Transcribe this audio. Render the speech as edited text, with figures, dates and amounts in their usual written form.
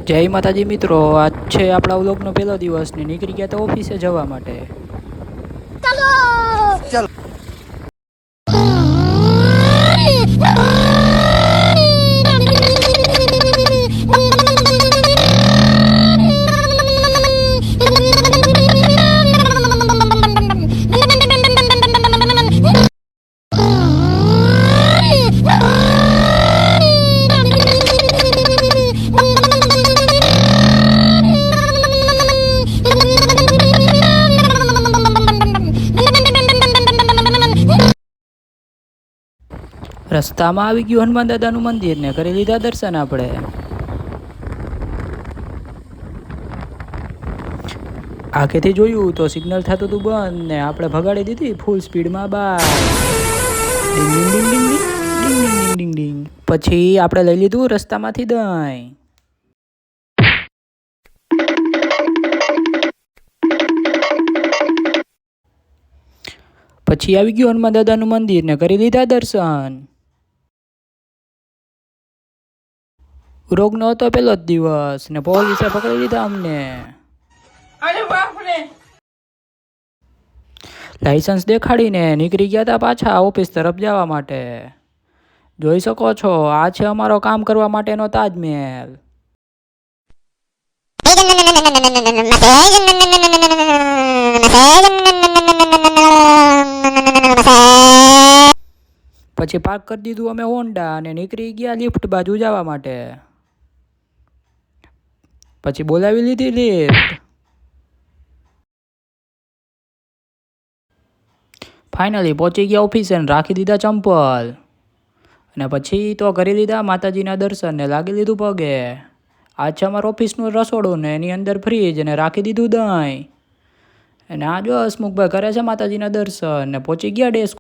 જય માતાજી મિત્રો, આજ છે આપણા વ્લોગનો પહેલો દિવસ ને નીકળી ગયા તો ઓફિસે જવા માટે. ચલો. રસ્તામાં આવી ગયું હનુમાન દાદાનું મંદિર ને કરી લીધા દર્શન આપણે. આખેથી જોયું તો સિગ્નલ થતું હતું બંધ ને આપણે ભગાડી દીધી ફૂલ સ્પીડમાં બાર. ડિંગ ડિંગ ડિંગ ડિંગ ડિંગ ડિંગ ડિંગ ડિંગ ડિંગ. પછી આપણે લઈ લીધું રસ્તામાંથી દહીં. પછી આવી ગયું હનુમાન દાદાનું મંદિર ને કરી લીધા દર્શન. રોગનો હતો પેલો જ દિવસ ને પોલીસે પકડી લીધા અમને. લાયસન્સ દેખાડીને નીકળી ગયા હતા પાછા ઓફિસ તરફ જવા માટે. જોઈ શકો છો, આ છે અમારો કામ કરવા માટેનો તાજમહેલ. પછી પાર્ક કરી દીધું અમે હોન્ડા અને નીકળી ગયા લિફ્ટ બાજુ જવા માટે. પછી બોલાવી લીધી લિફ્ટ. ફાઇનલી પહોંચી ગયા ઓફિસે અને રાખી દીધા ચંપલ. અને પછી તો કરી લીધા માતાજીના દર્શન ને લાગી લીધું પગે. આ છે અમારું ઓફિસનું રસોડું ને એની અંદર ફ્રીજ અને રાખી દીધું દહીં. અને આ જો હસમુખભાઈ કરે છે માતાજીના દર્શન ને પહોંચી ગયા ડેસ્ક.